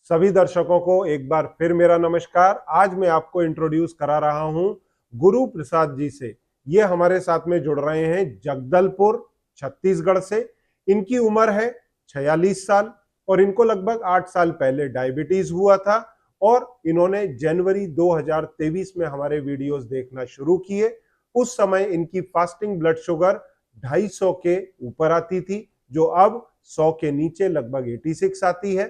सभी दर्शकों को एक बार फिर मेरा नमस्कार। आज मैं आपको इंट्रोड्यूस करा रहा हूं गुरु प्रसाद जी से। ये हमारे साथ में जुड़ रहे हैं जगदलपुर छत्तीसगढ़ से। इनकी उम्र है 46 साल और इनको लगभग 8 साल पहले डायबिटीज हुआ था और इन्होंने जनवरी 2023 में हमारे वीडियोस देखना शुरू किए। उस समय इनकी फास्टिंग ब्लड शुगर 250 के ऊपर आती थी, जो अब 100 के नीचे लगभग 86 आती है।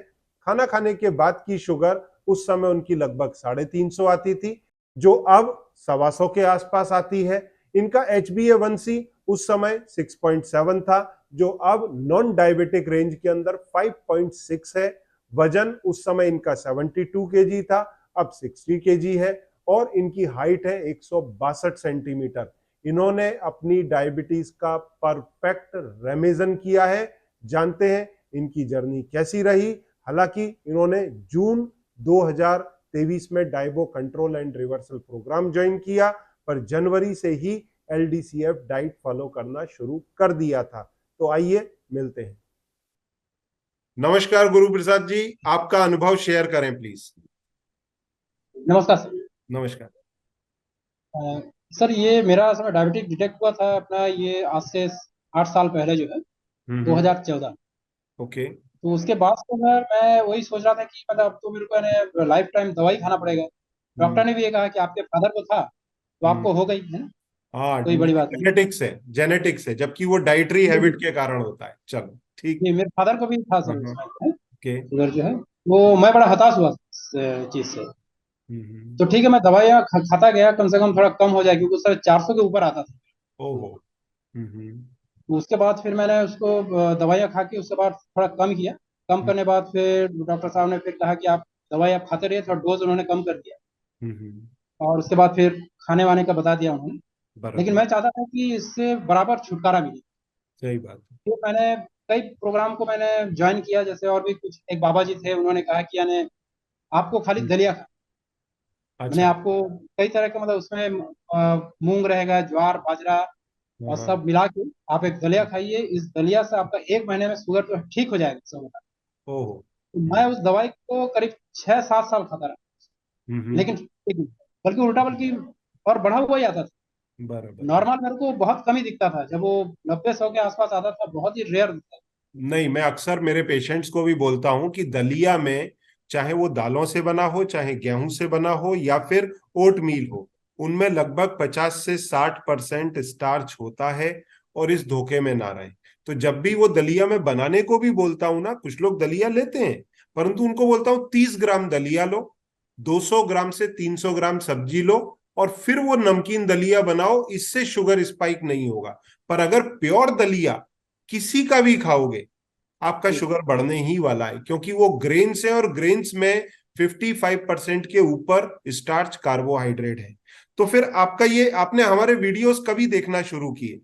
खाना खाने के बाद की शुगर उस समय उनकी लगभग 350 आती थी, जो अब 125 के आसपास आती है। इनका HbA1c उस समय 6.7 था, जो अब नॉन डायबिटिक रेंज के अंदर 5.6 है। वजन उस समय इनका 72 केजी था, अब 60 केजी है और इनकी हाइट है 162 सेंटीमीटर। इन्होंने अपनी डायबिटीज का परफेक्ट रेमिशन किया है। जानते हैं इनकी जर्नी कैसी रही। हालांकि इन्होंने जून 2023 में Diabo control and reversal program join किया, पर जनवरी से ही LDCF डाइट फॉलो करना शुरू कर दिया था। तो आइए मिलते हैं। नमस्कार गुरु प्रसाद जी, आपका अनुभव शेयर करें प्लीज। नमस्कार सर। नमस्कार। अ, सर ये मेरा समय डायबिटिक डिटेक्ट हुआ था अपना ये आज से 8 साल पहले जो है हम्म। 2014। ओके। तो उसके बाद से मैं वही सोच रहा था कि मतलब अब तो मेरे को यानी लाइफ टाइम दवाई खाना पड़ेगा। हम्म। डॉक्टर ने भी ये कहा कि आपके फादर को था तो हम्म। आपको हो गई है ना, हाँ, कोई बड़ी बात नहीं। जेनेटिक्स है, जेनेटिक्स है, जबकि वो डाइटरी जी हैबिट जी। के कारण होता है। चलो ठीक। जी मेरे फादर को भी था हाँ सर हाँ। उसमें ओके। शुगर जो है। वो मैं बड़ा हताश हुआ इस चीज से। हम्म। तो ठीक है मैं दवाइयाँ खाता गया, कम से कम थोड़ा कम हो जाए क्योंकि सर 400 के ऊपर आता था। ओहो। हम्म। तो उसके बाद फिर मैंने उसको दवाइयाँ खा के उसके बाद थोड़ा कम किया। कम हम्म। करने के बाद फिर डॉक्टर साहब ने फिर कहा कि आप दवाई आप खाते रहिए, थोड़ा डोज उन्होंने कम कर दिया। हम्म। और उसके बाद फिर खाने वाने का बता दिया उन्होंने। लेकिन बराबर। मैं चाहता था कि इससे बराबर छुटकारा मिले। सही बात है। फिर मैंने कई प्रोग्राम को मैंने ज्वाइन किया, जैसे और भी कुछ एक बाबा जी थे, उन्होंने कहा कि यानी आपको खाली हम्म। दलिया खा, मैंने अच्छा। आपको कई तरह का मतलब उसमें मूंग रहेगा, ज्वार बाजरा हाँ और हाँ। सब मिला के आप एक दलिया खाइए। इस दलिया से आपका 1 महीने में शुगर तो ठीक हो जाएगा सब। ओहो। तो मैं हम्म। उस दवाई को करीब 6-7 साल खाता रहा, हम्म। लेकिन ठीक नहीं। बल्कि उल्टा, बल्कि और बढ़ा हुआ ही आता था। बराबर। नॉर्मल मेरे को बहुत कम ही दिखता था, जब वो 90-100 के आसपास आता था बहुत ही रेयर दिखता था। नहीं, मैं अक्सर मेरे पेशेंट्स को भी बोलता हूं कि दलिया में, चाहे वो दालों से बना हो, चाहे गेहूं से बना हो या फिर ओट मील हो, उनमें लगभग 50 से 60% स्टार्च होता है। और इस धोखे में ना रहे। तो जब भी वो दलिया में बनाने को भी बोलता हूं ना, कुछ लोग दलिया लेते हैं, परंतु उनको बोलता हूं 30 ग्राम दलिया लो, 200 ग्राम से 300 ग्राम सब्जी लो और फिर वो नमकीन दलिया बनाओ। इससे शुगर स्पाइक नहीं होगा। पर अगर प्योर दलिया किसी का भी खाओगे, आपका जी शुगर बढ़ने ही वाला है, क्योंकि वो ग्रेन्स है और ग्रेन्स में 55% के ऊपर स्टार्च कार्बोहाइड्रेट है। तो फिर आपका ये, आपने हमारे वीडियोस कभी देखना शुरू किए?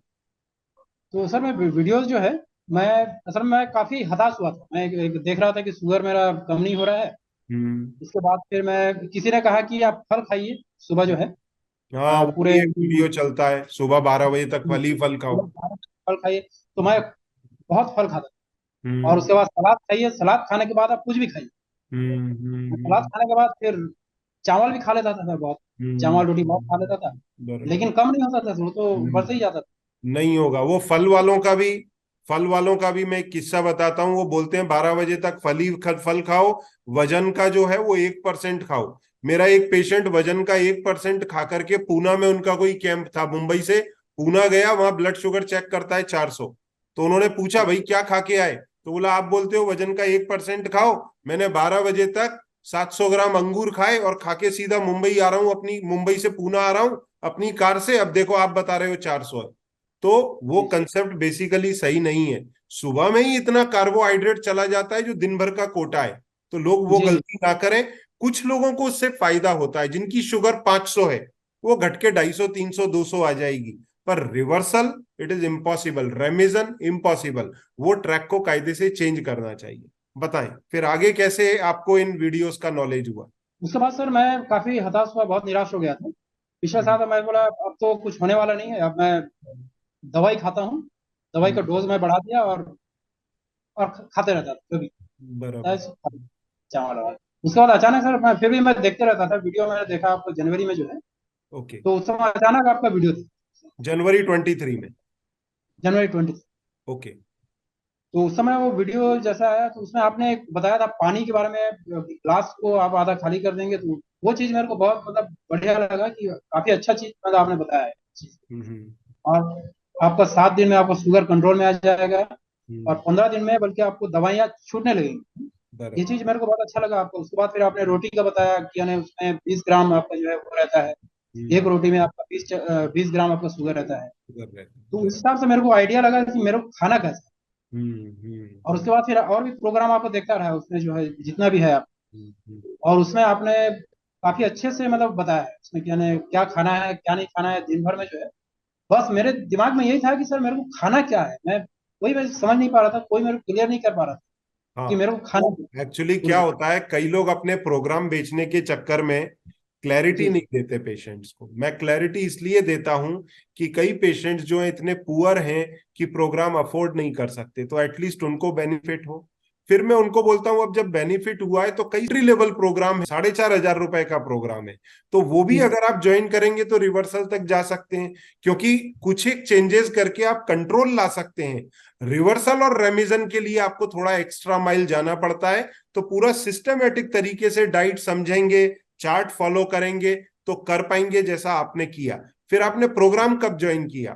तो सर मैं वीडियोस जो है, मैं असल में मैं काफी हताश हुआ था। मैं एक देख रहा था कि शुगर मेरा कम नहीं हो रहा है। हम्म। उसके बाद फिर मैं, किसी ने कहा कि आप फल खाइए सुबह जो है हाँ, वो पूरे भी एक वीडियो चलता है, सुबह 12 बजे तक फल ही फल खाओ। फल खाइए। तो मैं बहुत फल खाता था। और हम्म। उसके बाद सलाद खाइए, सलाद खाने के बाद आप कुछ भी खाइए। हम्म। सलाद खाने के बाद फिर चावल भी खा लेता था मैं बहुत। हम्म। चावल रोटी बहुत खा लेता था, बराबर। लेकिन कम नहीं होता था, वो तो बढ़ते ही जाता था। नहीं होगा। वो फल वालों का भी मैं एक किस्सा बताता हूँ। वो बोलते हैं 12 बजे तक फल खाओ, वजन का जो है वो 1% खाओ। मेरा एक पेशेंट वजन का 1% खा करके, पूना में उनका कोई कैंप था, मुंबई से पूना गया, वहां ब्लड शुगर चेक करता है 400। तो उन्होंने पूछा, भाई क्या खा के आए? तो बोला, आप बोलते हो वजन का 1% खाओ, मैंने 12 बजे तक 700 ग्राम अंगूर खाए और खा के सीधा मुंबई आ रहा हूँ, अपनी मुंबई से पूना आ रहा हूँ अपनी कार से, अब देखो आप बता रहे हो 400 है। तो वो जी जी। कंसेप्ट बेसिकली सही नहीं है। सुबह में ही इतना कार्बोहाइड्रेट चला जाता है जो दिन भर का कोटा है। तो लोग वो जी जी। गलती ना करें। कुछ लोगों को उससे फायदा होता है, जिनकी शुगर 500 है, वो घट के 250, 300, 200 आ जाएगी। पर reversal it is impossible, remission impossible. वो ट्रैक को कायदे से चेंज करना चाहिए। बताएं फिर आगे कैसे आपको इन वीडियोस का नॉलेज हुआ? उसके बाद सर मैं काफी हताश हुआ, बहुत निराश हो गया था। पिछले हम्म। साल मैं बोला अब तो कुछ होने वाला नहीं है, अब मैं दवाई खाता हूँ। दवाई का हम्म। डोज मैं बढ़ा दिया और खाते रहता था जो भी। बराबर। चावल वाला। उसके बाद अचानक सर मैं फिर भी मैं देखते रहता था वीडियो, मैंने देखा आपको जनवरी में जो है, ओके। तो उस समय अचानक आपका वीडियो था, जनवरी 23 में। जनवरी 20। ओके। तो उस समय वो वीडियो जैसा आया तो उसमें आपने एक बताया था पानी के बारे में, ग्लास को आप आधा खाली कर देंगे, तो वो चीज मेरे को बहुत मतलब बढ़िया लगा कि काफी अच्छा चीज मतलब आपने बताया है। हम्म। और आपका 7 दिन में आपका शुगर कंट्रोल में आ जाएगा, और हम्म। 15 दिन में बल्कि आपको दवाइयाँ छूटने लगेंगी। ये बराबर। चीज मेरे को बहुत अच्छा लगा आपको। उसके बाद फिर आपने रोटी का बताया कि यानी उसमें 20 ग्राम आपका जो है वो रहता है, एक हम्म। रोटी में आपका 20 ग्राम आपका शुगर रहता है। शुगर रहता तो है, उस बराबर। हिसाब से मेरे को आइडिया लगा कि मेरे को खाना कैसा है। और हम्म। उसके बाद फिर और भी प्रोग्राम आपको देखता रहा उसमें जो है जितना भी है आप, हम्म। और उसमें आपने काफी अच्छे से मतलब बताया है उसमें कि यानी क्या खाना है क्या नहीं खाना है दिन भर में जो है। बस मेरे दिमाग में यही था कि सर मेरे को खाना क्या है, मैं समझ नहीं पा रहा था, कोई मेरे को क्लियर नहीं कर पा रहा था हाँ, कि मेरे को खाना वो क्या एक्चुअली है। क्या होता है, कई लोग अपने प्रोग्राम बेचने के चक्कर में क्लैरिटी जी नहीं जी देते पेशेंट्स को। मैं क्लैरिटी इसलिए देता हूं कि कई पेशेंट्स जो हैं इतने पुअर हैं कि प्रोग्राम अफोर्ड नहीं कर सकते, तो एटलीस्ट उनको बेनिफिट हो। फिर मैं उनको बोलता हूं अब जब बेनिफिट हुआ है तो कई एंट्री लेवल प्रोग्राम है, 4,500 रुपए का प्रोग्राम है, तो वो भी जी जी अगर आप ज्वाइन करेंगे तो रिवर्सल तक जा सकते हैं। क्योंकि कुछ एक चेंजेस करके आप कंट्रोल ला सकते हैं। रिवर्सल और रेमिजन के लिए आपको थोड़ा एक्स्ट्रा माइल जाना पड़ता है। तो पूरा सिस्टमेटिक तरीके से डाइट समझेंगे, चार्ट फॉलो करेंगे, तो कर पाएंगे जैसा आपने किया। फिर आपने प्रोग्राम कब ज्वाइन किया?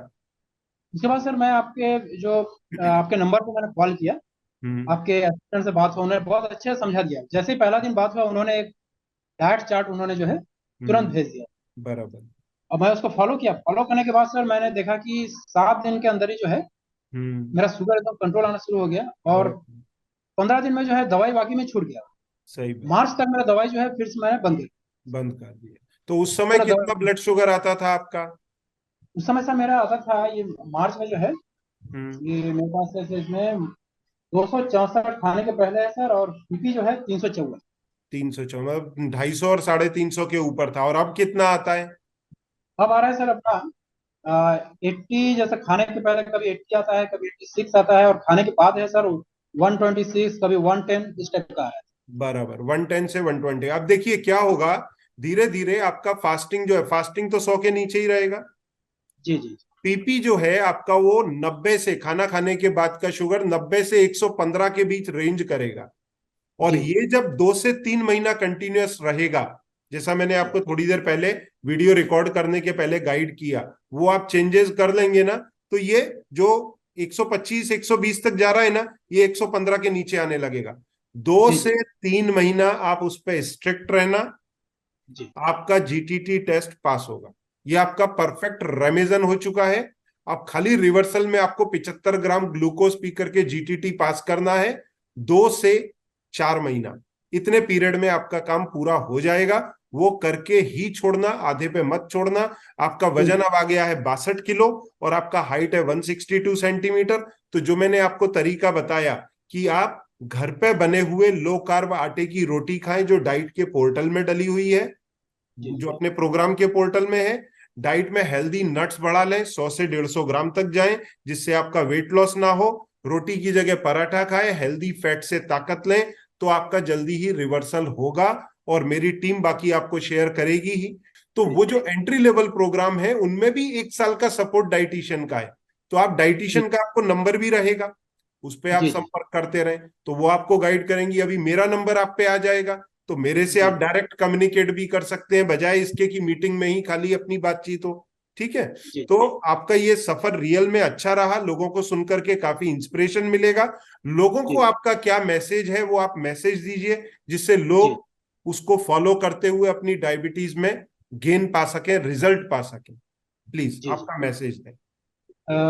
उसके बाद सर मैं आपके जो आपके नंबर पे मैंने कॉल किया, हम्म। आपके असिस्टेंट से बात हुआ, उन्होंने बहुत अच्छे से समझा दिया। जैसे ही पहला दिन बात हुआ उन्होंने एक डाइट चार्ट उन्होंने जो है तुरंत भेज दिया, बराबर। और मैं उसको फॉलो किया। फॉलो करने के बाद सर मैंने देखा कि 7 दिन के अंदर ही जो है हम्म। मेरा शुगर एकदम कंट्रोल आना शुरू हो गया, और बराबर। 15 दिन में जो है दवाई बाकी में छूट गया। सही बात। मार्च तक मेरा दवाई जो है फिर से मैंने बंद कर बंद कर दिया। तो उस समय पूरा कितना दवा। ब्लड शुगर आता था आपका? उस समय सर मेरा आता था ये मार्च में जो है, हम्म। ये मेरे पास ऐसे इसमें 264 खाने के पहले है सर, और बीपी जो है 354। 314, मतलब 250 और 350 के ऊपर था। और अब कितना आता है? अब आ रहा है सर अपना 80, जैसे खाने के पहले कभी 80 आता है, कभी 86 आता है, और खाने के बाद है सर 126, कभी 110, इस टाइप का आ रहा है। बराबर, 110 से 120। अब देखिए क्या होगा, धीरे धीरे आपका फास्टिंग जो है, फास्टिंग तो 100 के नीचे ही रहेगा। जी जी पीपी जो है आपका वो 90 से, खाना खाने के बाद का शुगर 90 से 115 के बीच रेंज करेगा। और जी जी ये जब 2 से 3 महीना कंटिन्यूअस रहेगा, जैसा मैंने जी आपको थोड़ी देर पहले वीडियो रिकॉर्ड करने के पहले गाइड किया, वो आप चेंजेस कर लेंगे ना, तो ये जो 125 120 तक जा रहा है ना, ये 115 के नीचे आने लगेगा। दो जी से जी तीन महीना आप उस पर स्ट्रिक्ट रहना, जी आपका जीटीटी टेस्ट पास होगा। ये आपका परफेक्ट रेमिजन हो चुका है। अब खाली रिवर्सल में आपको 75 ग्राम ग्लूकोज पी करके जीटीटी पास करना है। 2 से 4 महीना, इतने पीरियड में आपका काम पूरा हो जाएगा। वो करके ही छोड़ना, आधे पे मत छोड़ना। आपका वजन जी अब आ गया है 62 किलो, और आपका हाइट है 162 सेंटीमीटर। तो जो मैंने आपको तरीका बताया कि आप घर पे बने हुए लो कार्ब आटे की रोटी खाएं, जो डाइट के पोर्टल में डली हुई है, जी जो अपने प्रोग्राम के पोर्टल में है। डाइट में हेल्दी नट्स बढ़ा लें, 100 से 150 ग्राम तक जाएं, जिससे आपका वेट लॉस ना हो। रोटी की जगह पराठा खाएं, हेल्दी फैट से ताकत लें, तो आपका जल्दी ही रिवर्सल होगा। और मेरी टीम बाकी आपको शेयर करेगी ही। तो वो जो एंट्री लेवल प्रोग्राम है उनमें भी 1 साल का सपोर्ट डाइटिशियन का है। तो आप जी डाइटिशियन का आपको नंबर भी रहेगा, उस पर आप जी जी संपर्क करते रहें, तो वो आपको गाइड करेंगी। अभी मेरा नंबर आप पे आ जाएगा, तो मेरे से आप जी डायरेक्ट कम्युनिकेट भी कर सकते हैं, बजाय इसके कि मीटिंग में ही खाली अपनी बातचीत हो। ठीक है। जी तो आपका ये सफर रियल में अच्छा रहा, लोगों को सुनकर के काफी इंस्पिरेशन मिलेगा। लोगों को जी आपका क्या मैसेज है वो आप मैसेज दीजिए, जिससे जी लोग उसको फॉलो करते हुए अपनी डायबिटीज में गेन पा सकें, रिजल्ट पा सकें। प्लीज जी जी। आपका मैसेज दें।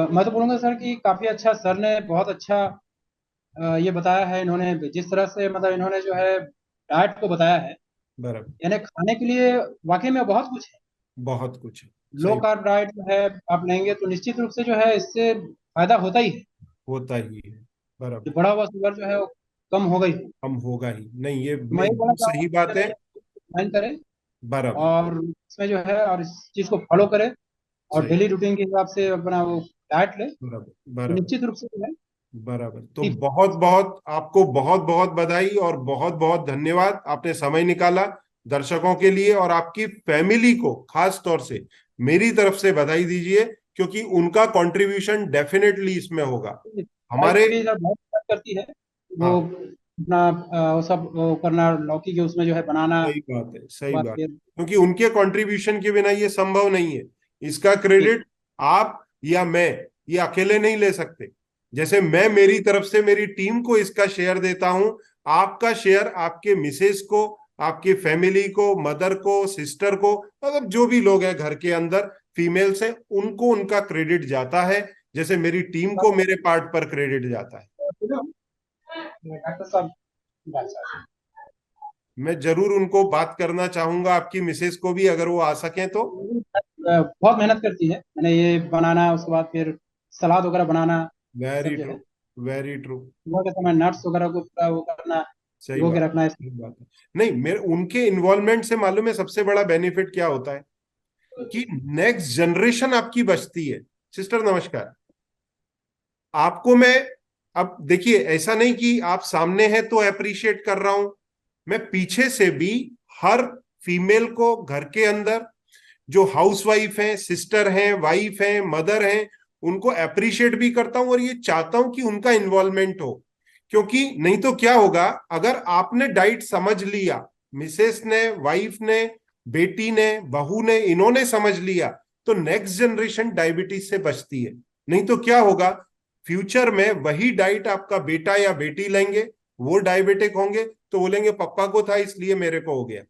मैं तो बोलूँगा सर कि काफ़ी अच्छा सर ने बहुत अच्छा ये बताया है। इन्होंने जिस तरह से मतलब इन्होंने जो है डाइट को बताया है, बराबर। यानी खाने के लिए वाकई में बहुत कुछ है। बहुत कुछ है। लो सही। कार्ब डाइट जो है आप लेंगे तो निश्चित रूप से जो है इससे फायदा होता ही है। होता ही है। जो बराबर। बढ़ा हुआ शुगर जो है वो कम हो गई है। हम होगा ही नहीं, ये तो मैं ये बोलना एकदम चाहूँगा सही कि बात यानी है। माइंड करें, बराबर। और इसमें जो है और इस चीज़ को फॉलो करें, और सही। डेली रूटीन के हिसाब से अपना वो डाइट लें, बराबर। तो बराबर। निश्चित रूप से जो है बराबर। तो ठीक। बहुत बहुत आपको बहुत बहुत बधाई और बहुत बहुत धन्यवाद, आपने समय निकाला दर्शकों के लिए, और आपकी फैमिली को खास तौर से मेरी तरफ से बधाई दीजिए, क्योंकि उनका कंट्रीब्यूशन डेफिनेटली इसमें होगा वाइफ हमारे। भी इधर बहुत मदद करती है। वो हाँ, अपना वो सब वो करना, लौकी के उसमें जो है बनाना। सही बात है, सही बाद बात फिर है, क्योंकि उनके कंट्रीब्यूशन के बिना ये संभव नहीं है। इसका ठीक। क्रेडिट आप या मैं ये अकेले नहीं ले सकते। जैसे मैं मेरी तरफ से मेरी टीम को इसका शेयर देता हूं, आपका शेयर आपके मिसेस को, आपकी फैमिली को, मदर को, सिस्टर को, मतलब जो भी लोग हैं घर के अंदर फीमेल्स हैं, उनको उनका क्रेडिट जाता है, जैसे मेरी टीम को मेरे पार्ट पर क्रेडिट जाता है। डॉक्टर साहब, डॉक्टर साहब। मैं जरूर उनको बात करना चाहूंगा, आपकी मिसेस को भी, अगर वो आ सकें तो। बहुत मेहनत करती है, मैंने ये बनाना, उसके बाद फिर सलाद वगैरह बनाना, ये वेरी सब जो ट्रू, है वेरी ट्रू। सुबह के समय नट्स वगैरह को पूरा वो करना, सही भिगो के बात, रखना। सही बात है। नहीं, मेरे उनके इन्वॉल्वमेंट से मालूम है सबसे बड़ा बेनिफिट क्या होता है, कि नेक्स्ट जनरेशन आपकी बचती है। सिस्टर नमस्कार, आपको मैं, अब देखिए, ऐसा नहीं कि आप सामने हैं तो अप्रिशिएट कर रहा हूं, मैं पीछे से भी हर फीमेल को घर के अंदर जो हाउसवाइफ हैं, सिस्टर हैं, वाइफ हैं, मदर हैं, उनको अप्रिशिएट भी करता हूं, और ये चाहता हूं कि उनका इन्वॉल्वमेंट हो। क्योंकि नहीं तो क्या होगा, अगर आपने डाइट समझ लिया, मिसेस ने, वाइफ ने, बेटी ने, बहू ने, इन्होंने समझ लिया, तो नेक्स्ट जनरेशन डायबिटीज से बचती है। नहीं तो क्या होगा, फ्यूचर में वही डाइट आपका बेटा या बेटी लेंगे, वो डायबिटिक होंगे, तो बोलेंगे पापा को था इसलिए मेरे को हो गया।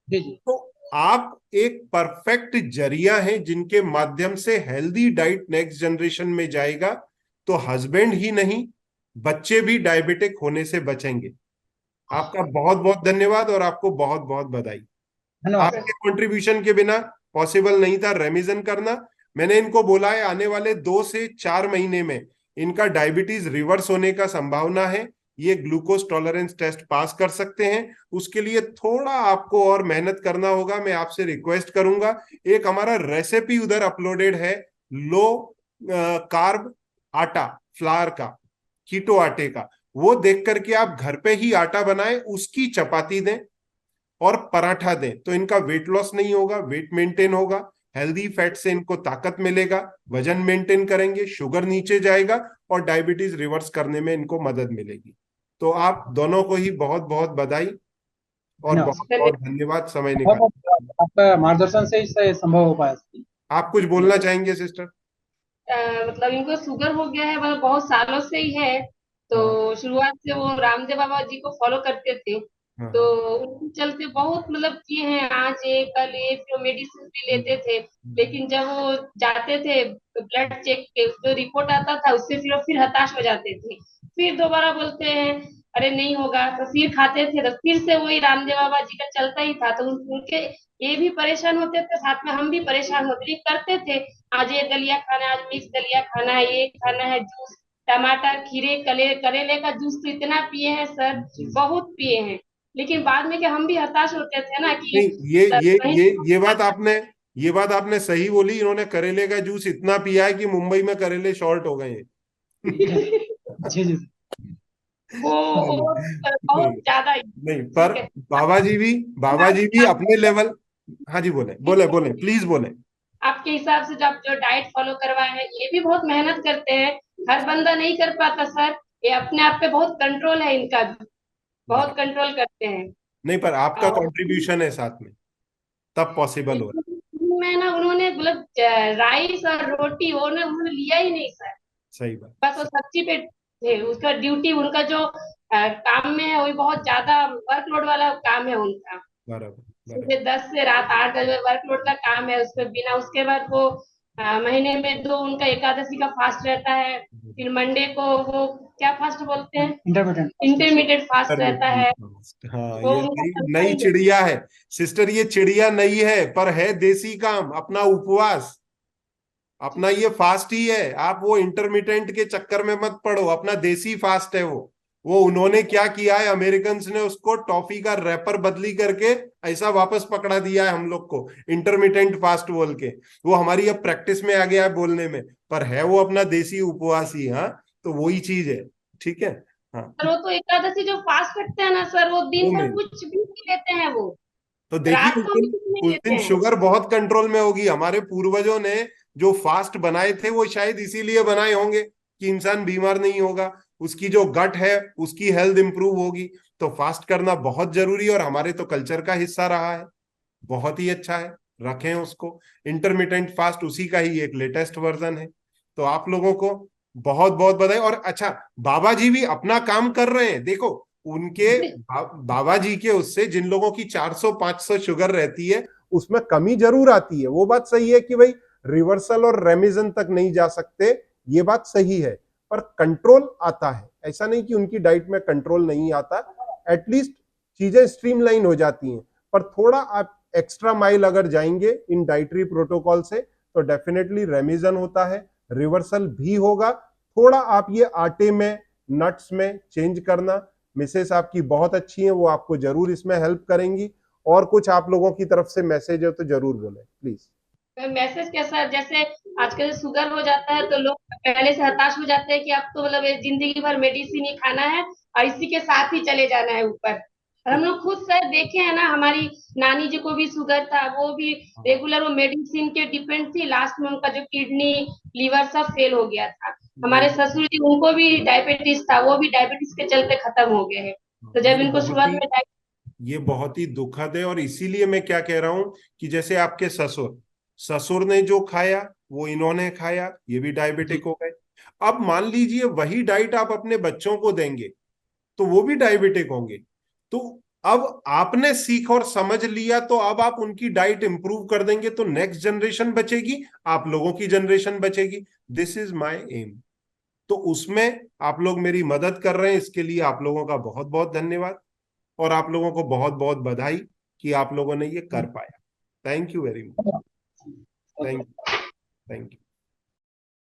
जी जी। तो आप एक परफेक्ट जरिया हैं जिनके माध्यम से हेल्दी डाइट नेक्स्ट जनरेशन में जाएगा, तो हस्बैंड ही नहीं, बच्चे भी डायबिटिक होने से बचेंगे। आपका बहुत बहुत धन्यवाद और आपको बहुत बहुत बधाई। धन्यवाद आपके सर। कंट्रीब्यूशन के बिना पॉसिबल नहीं था रेमिजन करना। मैंने इनको बोला है आने वाले 2 से 4 महीने में इनका डायबिटीज रिवर्स होने का संभावना है, ये ग्लूकोज टॉलरेंस टेस्ट पास कर सकते हैं। उसके लिए थोड़ा आपको और मेहनत करना होगा, मैं आपसे रिक्वेस्ट करूंगा। एक हमारा रेसिपी उधर अपलोडेड है, लो कार्ब आटा, फ्लावर का, कीटो आटे का, वो देख करके आप घर पे ही आटा बनाएं, उसकी चपाती दें और पराठा दें, तो इनका वेट लॉस नहीं होगा, वेट मेंटेन होगा, हेल्दी फैट से इनको ताकत मिलेगा, वजन मेंटेन करेंगे, शुगर नीचे जाएगा, और डायबिटीज रिवर्स करने में इनको मदद मिलेगी। तो आप दोनों को ही बहुत बहुत बधाई और धन्यवाद बहुत सर। बहुत धन्यवाद समय बहुत निकाल। बहुत आपका मार्गदर्शन से इससे संभव हो पाया। आप कुछ बोलना चाहेंगे सिस्टर? मतलब इनको शुगर हो गया है, मतलब बहुत सालों से ही है। तो हाँ, शुरुआत से वो रामदेव बाबा जी को फॉलो करते थे। हाँ, तो हाँ। उनके चलते बहुत मतलब किए हैं, आज ये कल ये, फिर मेडिसिन भी लेते थे। लेकिन जब वो जाते थे ब्लड चेक के, जो रिपोर्ट आता था उससे फिर वो फिर हताश हो जाते थे। फिर दोबारा बोलते हैं अरे नहीं होगा, तो फिर खाते थे, तो फिर से वही रामदेव बाबा जी का चलता ही था। तो उनके ये भी परेशान होते थे, साथ में हम भी परेशान होते, लेकिन करते थे। आज ये दलिया खाना है, आज मिक्स दलिया खाना है, ये खाना है, जूस, टमाटर, खीरे, करेले का जूस तो इतना पिए हैं सर, बहुत पिए हैं। लेकिन बाद में क्या हम भी हताश होते थे ना कि नहीं, ये ये कहीं ये ये बात आपने, ये बात आपने सही बोली। इन्होंने करेले का जूस इतना पिया है कि मुंबई में करेले शॉर्ट हो गए हैं। जी जी। वो बहुत नहीं, ज्यादा ही। नहीं, पर ठीक है। बाबा जी भी अपने लेवल। हाँ जी, बोले बोले बोले, प्लीज बोले। आपके हिसाब से जो आप जो डाइट फॉलो करवाए हैं, ये भी बहुत मेहनत करते हैं। हर बंदा नहीं कर पाता सर। ये अपने आप पे बहुत कंट्रोल है इनका भी, बहुत बराबर। कंट्रोल करते हैं। नहीं, पर आपका और कंट्रीब्यूशन है साथ में, तब पॉसिबल हो रहा में ना उन्होंने मतलब राइस और रोटी वो ना उन्होंने लिया ही नहीं सर। है। सही बात, बस वो सब्जी पे थे, उसका ड्यूटी उनका जो काम में है वो बहुत ज्यादा वर्कलोड वाला काम है उनका। बराबर, बराबर। सुबह 10 से रात 8 बजे वर्कलोड का काम है उसके बिना। उसके बाद वो महीने में 2 उनका एकादशी का फास्ट रहता है। फिर मंडे को वो क्या फास्ट बोलते हैं, इंटरमीडिएट। इंटरमीडिएट फास्ट रहता है। हाँ, वो ये उनका नई चलता नई ही है। चिड़िया है सिस्टर, ये चिड़िया नई है, पर है देसी काम, अपना उपवास, अपना ये फास्ट ही है। आप वो इंटरमिटेंट के चक्कर में मत पड़ो, अपना देसी फास्ट है वो उन्होंने क्या किया है, अमेरिकन ने उसको टॉफी का रैपर बदली करके ऐसा वापस पकड़ा दिया है हम लोग को, इंटरमिटेंट फास्ट बोल के। वो हमारी अब प्रैक्टिस में आ गया है बोलने में, पर है वो अपना देसी उपवास ही। हाँ, तो वही चीज है, ठीक है। हाँ, सर वो तो एकादशी जो फास्ट रखते हैं ना सर, वो वो दिन भर मेन। कुछ भी नहीं लेते हैं वो। तो देखिए रात को भी कुछ नहीं उस लेते दिन हैं। शुगर बहुत कंट्रोल में होगी। हमारे पूर्वजों ने जो फास्ट बनाए थे वो शायद इसीलिए बनाए होंगे कि इंसान बीमार नहीं होगा, उसकी जो गट है उसकी हेल्थ इंप्रूव होगी। तो फास्ट करना बहुत जरूरी है और हमारे तो कल्चर का हिस्सा रहा है। बहुत ही अच्छा है, रखें उसको। इंटरमिटेंट फास्ट उसी का ही एक लेटेस्ट वर्जन है। तो आप लोगों को बहुत बहुत बधाई। और अच्छा, बाबा जी भी अपना काम कर रहे हैं, देखो उनके बाबा जी के उससे जिन लोगों की 400-500 शुगर रहती है उसमें कमी जरूर आती है। वो बात सही है कि भाई रिवर्सल और रेमिजन तक नहीं जा सकते, ये बात सही है, पर कंट्रोल आता है। ऐसा नहीं कि उनकी डाइट में कंट्रोल नहीं आता, एटलीस्ट चीजें स्ट्रीमलाइन हो जाती हैं। पर थोड़ा आप एक्स्ट्रा माइल अगर जाएंगे इन डाइटरी प्रोटोकॉल से तो डेफिनेटली रेमिजन होता है, रिवर्सल भी होगा। थोड़ा आप ये आटे में, नट्स में चेंज करना, मिसेस आपकी बहुत अच्छी है, वो आपको जरूर इसमें हेल्प करेंगी। और कुछ आप लोगों की तरफ से मैसेज है तो जरूर बोले प्लीज। मैसेज कैसा, जैसे आजकल शुगर हो जाता है तो लोग पहले से हताश हो जाते हैं कि अब तो मतलब ये जिंदगी भर मेडिसिन ही खाना है और इसी के साथ ही चले जाना है ऊपर। और हम लोग खुद सर देखे हैं ना, हमारी नानी जी को भी शुगर था, वो भी रेगुलर वो मेडिसिन के डिपेंड थी, लास्ट में उनका जो किडनी लीवर सब फेल हो गया था। हमारे ससुर जी, उनको भी डायबिटीज था, वो भी डायबिटीज के चलते खत्म हो गए हैं। तो जब ये इनको बहुत शुरुआत ही में ये बहुत ही दुखद है। और इसीलिए मैं क्या कह रहा हूं कि जैसे आपके ससुर ससुर ने जो खाया वो इन्होंने खाया, ये भी जी डायबिटिक हो गए। अब मान लीजिए वही डाइट आप अपने बच्चों को देंगे तो वो भी डायबिटिक होंगे। तो अब आपने सीख और समझ लिया तो अब आप उनकी डाइट इंप्रूव कर देंगे तो नेक्स्ट जनरेशन बचेगी, आप लोगों की जनरेशन बचेगी। This is my aim. तो उसमें आप लोग मेरी मदद कर रहे हैं, इसके लिए आप लोगों का बहुत बहुत धन्यवाद। और आप लोगों को बहुत बहुत बधाई कि आप लोगों ने ये कर पाया। Thank you very much. Thank thank you.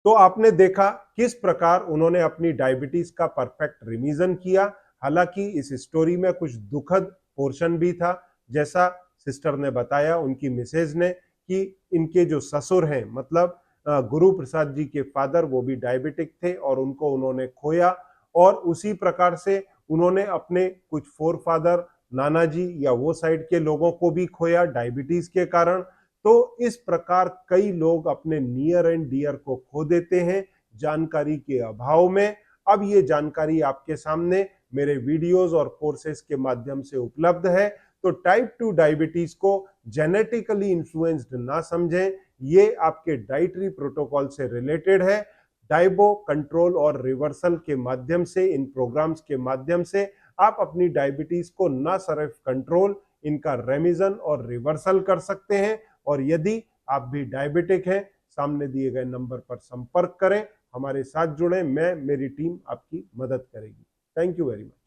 तो आपने देखा किस प्रकार उन्होंने अपनी डायबिटीज का परफेक्ट रिमीजन किया। हालांकि इस स्टोरी में कुछ दुखद पोर्शन भी था, जैसा सिस्टर ने बताया उनकी मिसेज ने, कि इनके जो ससुर हैं, मतलब गुरु प्रसाद जी के फादर, वो भी डायबिटिक थे और उनको उन्होंने खोया। और उसी प्रकार से उन्होंने अपने कुछ फोर फादर, नाना जी या वो साइड के लोगों को भी खोया डायबिटीज के कारण। तो इस प्रकार कई लोग अपने नियर एंड डियर को खो देते हैं जानकारी के अभाव में। अब ये जानकारी आपके सामने मेरे वीडियोस और कोर्सेज के माध्यम से उपलब्ध है। तो टाइप 2 डायबिटीज को जेनेटिकली इन्फ्लुएंस्ड ना समझें, ये आपके डाइटरी प्रोटोकॉल से रिलेटेड है। डाइबो कंट्रोल और रिवर्सल के माध्यम से, इन प्रोग्राम्स के माध्यम से आप अपनी डायबिटीज को ना सिर्फ कंट्रोल, इनका रेमिजन और रिवर्सल कर सकते हैं। और यदि आप भी डायबिटिक हैं, सामने दिए गए नंबर पर संपर्क करें, हमारे साथ जुड़ें, मेरी टीम आपकी मदद करेगी। Thank you very much.